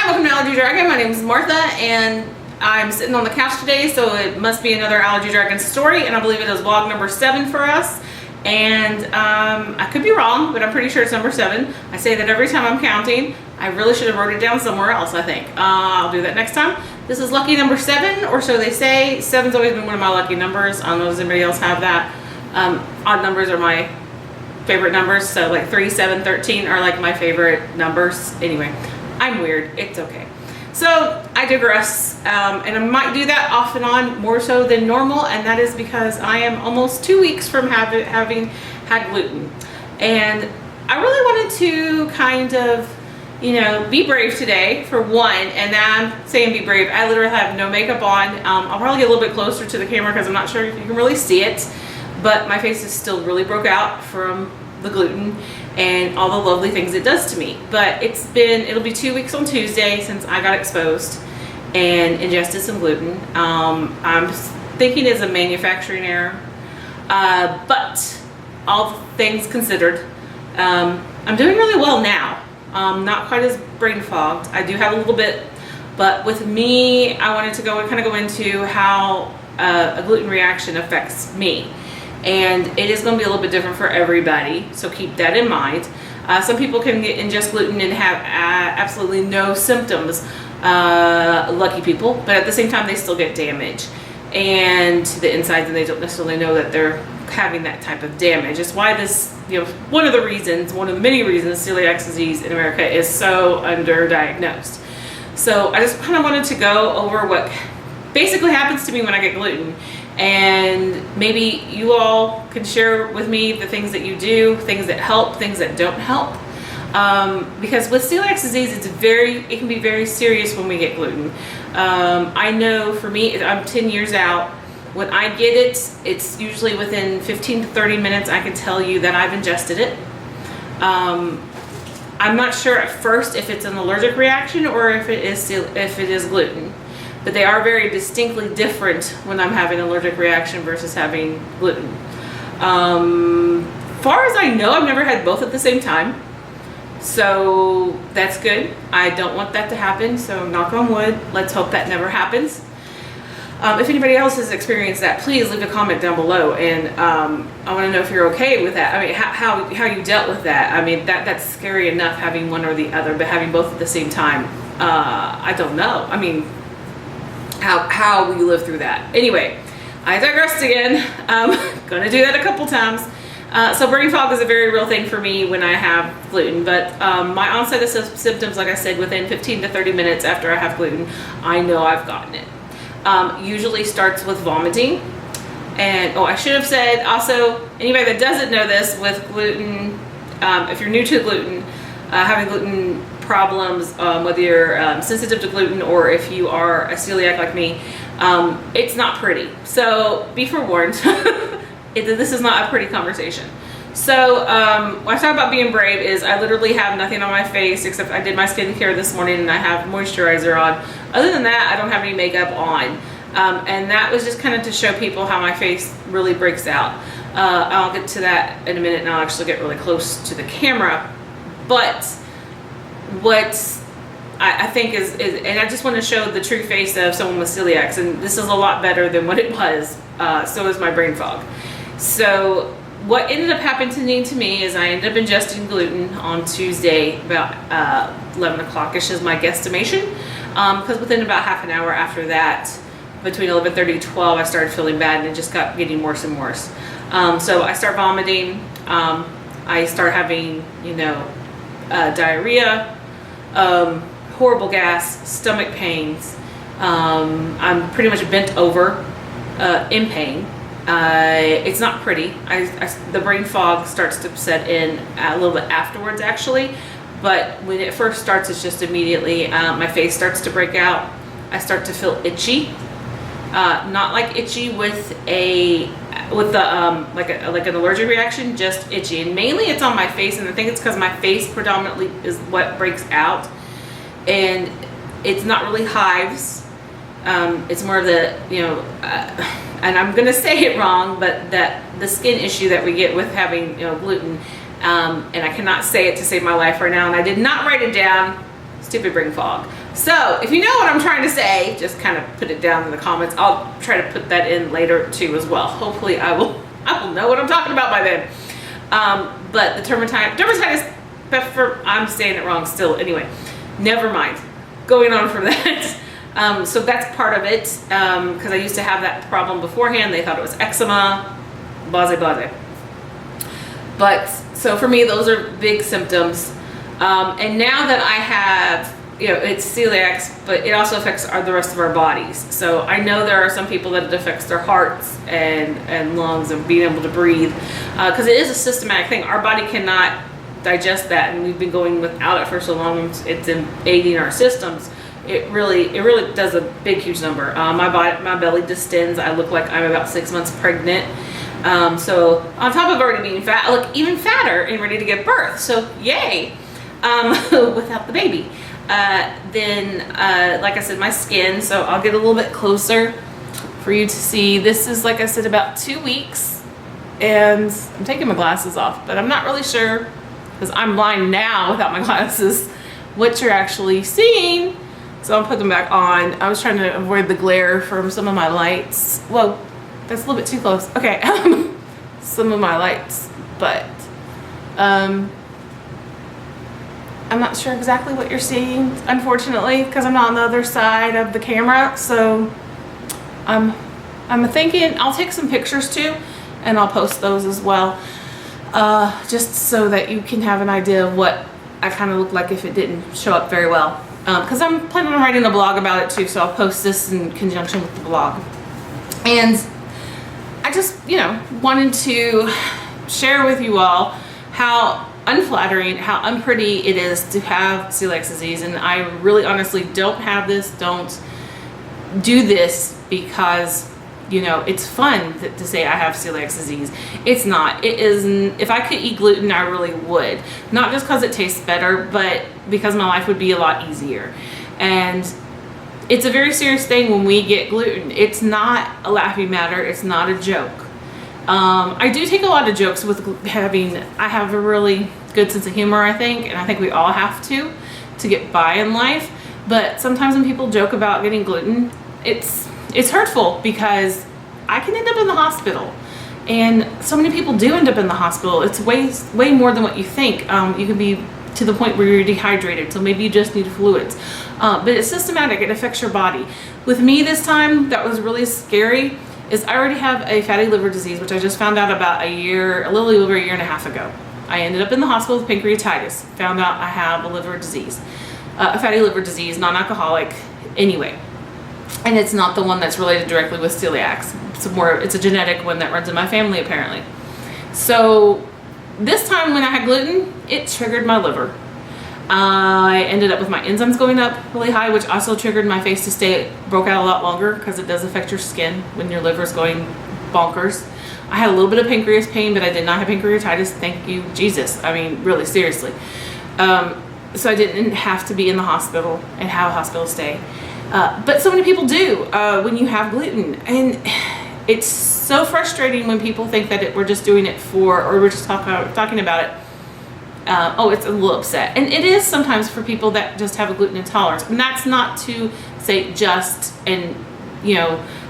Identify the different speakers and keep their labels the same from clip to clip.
Speaker 1: Hi, welcome to Allergy Dragon. My name is Martha, and I'm sitting on the couch today, so it must be another Allergy Dragon story, and I believe it is vlog number 7 for us. And I could be wrong, but I'm pretty sure it's number 7. I say that every time I'm counting. I really should have wrote it down somewhere else, I think. I'll do that next time. This is lucky number 7, or so they say. 7's always been one of my lucky numbers. I don't know, does anybody else have that? Odd numbers are my favorite numbers, so like 3, 7, 13 are like my favorite numbers. Anyway, I'm weird, it's okay. So I digress, and I might do that off and on more so than normal, and that is because I am almost 2 weeks from having had gluten. And I really wanted to kind of, you know, be brave today for one, and I'm saying be brave. I literally have no makeup on. I'll probably get a little bit closer to the camera because I'm not sure if you can really see it, but my face is still really broke out from the gluten and all the lovely things it does to me. But it'll be 2 weeks on Tuesday since I got exposed and ingested some gluten. I'm thinking it's a manufacturing error, but all things considered, I'm doing really well now. Not quite as brain fogged. I do have a little bit, but with me, I wanted to kind of go into how a gluten reaction affects me. And it is going to be a little bit different for everybody, so keep that in mind. Some people can ingest gluten and have absolutely no symptoms, lucky people, but at the same time they still get damage and to the insides, and they don't necessarily know that they're having that type of damage. It's why this, you know, one of the many reasons celiac disease in America is so underdiagnosed. So I just kind of wanted to go over what basically happens to me when I get gluten, and maybe you all can share with me the things that you do, things that help, things that don't help. Because with celiac disease, it can be very serious when we get gluten. I know for me, I'm 10 years out. When I get it, it's usually within 15 to 30 minutes I can tell you that I've ingested it. I'm not sure at first if it's an allergic reaction or if it is gluten. But they are very distinctly different when I'm having an allergic reaction versus having gluten. Far as I know, I've never had both at the same time. So that's good. I don't want that to happen, so knock on wood, let's hope that never happens. If anybody else has experienced that, please leave a comment down below, and I want to know if you're okay with that. I mean, how you dealt with that. I mean, that's scary enough having one or the other, but having both at the same time, I don't know. I mean, how will you live through that? Anyway, I digressed again. Gonna do that a couple times. So brain fog is a very real thing for me when I have gluten, but my onset of symptoms, like I said, within 15 to 30 minutes after I have gluten, I know I've gotten it. Usually starts with vomiting. And I should have said also, anybody that doesn't know this, with gluten, if you're new to gluten, having gluten problems, whether you're sensitive to gluten or if you are a celiac like me, it's not pretty. So be forewarned. This is not a pretty conversation. So when I talk about being brave, is I literally have nothing on my face except I did my skincare this morning and I have moisturizer on. Other than that, I don't have any makeup on. And that was just kind of to show people how my face really breaks out. I'll get to that in a minute, and I'll actually get really close to the camera. But what I think is, and I just want to show the true face of someone with celiacs, and this is a lot better than what it was. So is my brain fog. So what ended up happening to me is I ended up ingesting gluten on Tuesday about 11 o'clock-ish is my guesstimation, because within about half an hour after that, between 11:30 and 12, I started feeling bad, and it just got getting worse and worse. So I start vomiting. I start having, you know, diarrhea, horrible gas, stomach pains. I'm pretty much bent over in pain. It's not pretty. The brain fog starts to set in a little bit afterwards, actually, but when it first starts, it's just immediately my face starts to break out. I start to feel itchy, not like itchy with like an allergic reaction, just itchy, and mainly it's on my face. And I think it's because my face predominantly is what breaks out, and it's not really hives. It's more of the, you know, and I'm gonna say it wrong, but that the skin issue that we get with having, you know, gluten, and I cannot say it to save my life right now, and I did not write it down. stupid brain fog. So if you know what I'm trying to say, just kind of put it down in the comments. I'll try to put that in later too as well. Hopefully I will know what I'm talking about by then. But the dermatitis, I'm saying it wrong still. Anyway, never mind. Going on from that. So that's part of it, because I used to have that problem beforehand. They thought it was eczema, blase. But so for me, those are big symptoms. And now that I have, it's celiacs, but it also affects the rest of our bodies. So I know there are some people that it affects their hearts and lungs and being able to breathe, because it is a systematic thing. Our body cannot digest that, and we've been going without it for so long. It's aiding our systems. It really does a big, huge number. My belly distends. I look like I'm about 6 months pregnant. So on top of already being fat, I look even fatter and ready to give birth. So yay, without the baby. Then, like I said, my skin, so I'll get a little bit closer for you to see. This is, like I said, about 2 weeks, and I'm taking my glasses off, but I'm not really sure, because I'm blind now without my glasses, what you're actually seeing. So I'll put them back on. I was trying to avoid the glare from some of my lights. Whoa, that's a little bit too close. Okay, some of my lights, but I'm not sure exactly what you're seeing, unfortunately, because I'm not on the other side of the camera. So I'm thinking I'll take some pictures too, and I'll post those as well, just so that you can have an idea of what I kind of look like if it didn't show up very well. Because I'm planning on writing a blog about it too, so I'll post this in conjunction with the blog. And I just, wanted to share with you all how unflattering, how unpretty it is to have celiac disease. And I really honestly don't have this, don't do this because, it's fun to say I have celiac disease. It's not. It isn't. If I could eat gluten, I really would. Not just because it tastes better, but because my life would be a lot easier. And it's a very serious thing when we get gluten. It's not a laughing matter. It's not a joke. I do take a lot of jokes with I have a really good sense of humor, I think, and I think we all have to get by in life. But sometimes when people joke about getting gluten, it's hurtful, because I can end up in the hospital, and so many people do end up in the hospital. It's way more than what you think. You can be to the point where you're dehydrated, so maybe you just need fluids. But it's systematic. It affects your body. With me this time, that was really scary, is I already have a fatty liver disease, which I just found out about a little over a year and a half ago. I ended up in the hospital with pancreatitis, found out I have a liver disease, a fatty liver disease, non-alcoholic anyway. And it's not the one that's related directly with celiacs. It's a genetic one that runs in my family, apparently. So this time when I had gluten, it triggered my liver. I ended up with my enzymes going up really high, which also triggered my face to stay broke out a lot longer, because it does affect your skin when your liver's going bonkers. I had a little bit of pancreas pain, but I did not have pancreatitis. Thank you, Jesus. I mean, really, seriously. So I didn't have to be in the hospital and have a hospital stay. But so many people do when you have gluten. And it's so frustrating when people think that we're just doing it or we're just talking about it. It's a little upset. And it is sometimes for people that just have a gluten intolerance. And that's not to say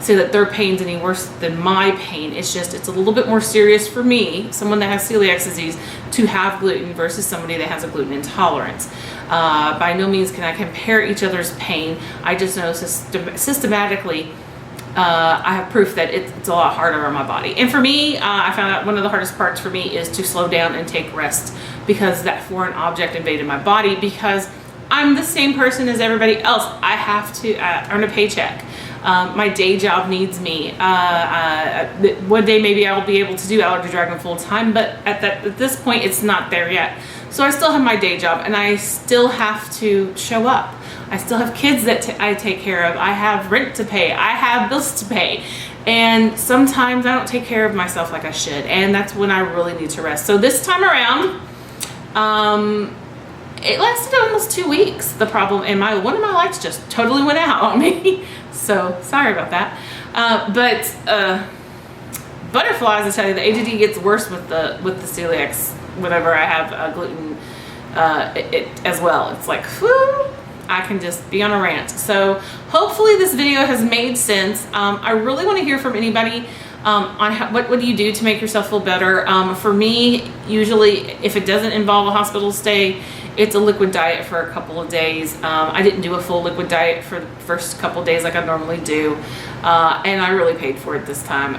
Speaker 1: say that their pain's any worse than my pain. It's just, it's a little bit more serious for me, someone that has celiac disease, to have gluten versus somebody that has a gluten intolerance. By no means can I compare each other's pain. I just know systematically, I have proof that it's a lot harder on my body. And for me, I found out one of the hardest parts for me is to slow down and take rest, because that foreign object invaded my body, because I'm the same person as everybody else. I have to earn a paycheck. My day job needs me. One day maybe I'll be able to do Allergy Dragon full time, but at this point it's not there yet. So I still have my day job, and I still have to show up. I still have kids that I take care of. I have rent to pay. I have bills to pay. And sometimes I don't take care of myself like I should, and that's when I really need to rest. So this time around, it lasted almost 2 weeks, the problem, and one of my lights just totally went out on me. So sorry about that. Butterflies, I tell you, the ADD gets worse with the celiacs whenever I have gluten as well. It's like, whew, I can just be on a rant. So hopefully this video has made sense. I really want to hear from anybody on what do you do to make yourself feel better. For me, usually if it doesn't involve a hospital stay, it's a liquid diet for a couple of days. I didn't do a full liquid diet for the first couple of days like I normally do, and I really paid for it this time.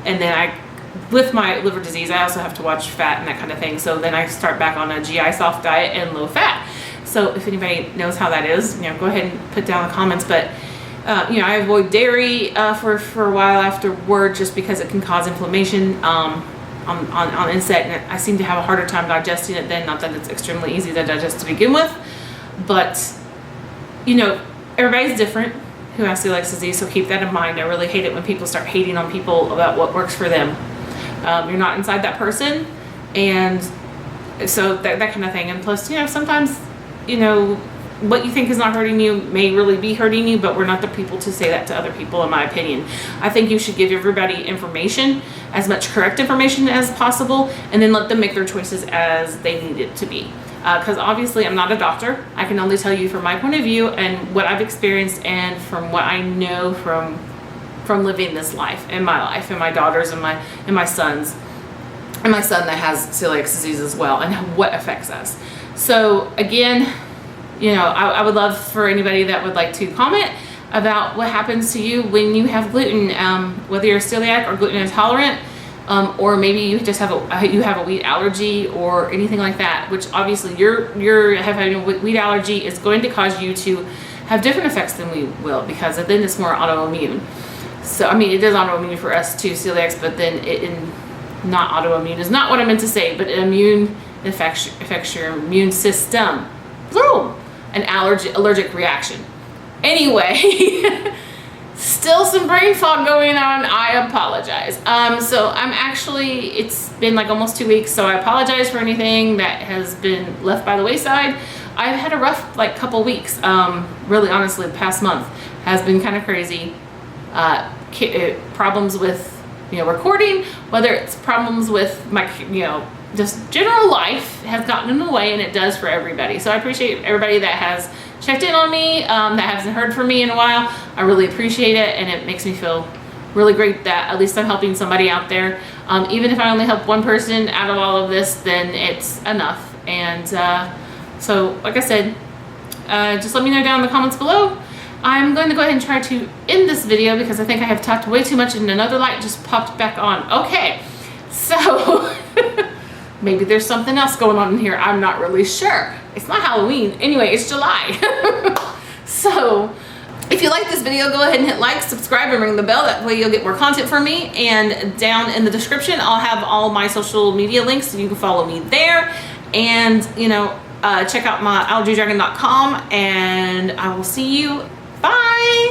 Speaker 1: And then with my liver disease, I also have to watch fat and that kind of thing. So then I start back on a GI soft diet and low fat. So if anybody knows how that is, go ahead and put down in the comments. But I avoid dairy for a while afterward, just because it can cause inflammation on insect, and I seem to have a harder time digesting it then. Not that it's extremely easy to digest to begin with, but everybody's different who has celiac disease, so keep that in mind. I really hate it when people start hating on people about what works for them. You're not inside that person, and so that kind of thing. And plus, sometimes what you think is not hurting you may really be hurting you, but we're not the people to say that to other people, in my opinion. I think you should give everybody information, as much correct information as possible, and then let them make their choices as they need it to be. Because obviously I'm not a doctor. I can only tell you from my point of view and what I've experienced, and from what I know from living this life, and my daughters and my sons, and my son that has celiac disease as well, and what affects us. So again, I would love for anybody that would like to comment about what happens to you when you have gluten, whether you're celiac or gluten intolerant, or maybe you just have a wheat allergy or anything like that. Which obviously having a wheat allergy is going to cause you to have different effects than we will, because then it's more autoimmune. So it is autoimmune for us too, celiacs, but then not autoimmune is not what I meant to say, but immune affects your immune system. Plural. An allergic reaction. Anyway, still some brain fog going on. I apologize. So it's been like almost 2 weeks, so I apologize for anything that has been left by the wayside. I've had a rough couple weeks. Really, honestly, the past month has been kind of crazy. Problems with recording, whether it's problems with my just general life has gotten in the way, and it does for everybody. So I appreciate everybody that has checked in on me, that hasn't heard from me in a while. I really appreciate it, and it makes me feel really great that at least I'm helping somebody out there. Even if I only help one person out of all of this, then it's enough. And so like I said, just let me know down in the comments below. I'm going to go ahead and try to end this video because I think I have talked way too much, and another light just popped back on. Okay, so maybe there's something else going on in here. I'm not really sure. It's not Halloween. Anyway, it's July. So if you like this video, go ahead and hit like, subscribe, and ring the bell. That way you'll get more content from me. And down in the description, I'll have all my social media links, so you can follow me there. And, check out my allergydragon.com, and I will see you. Bye.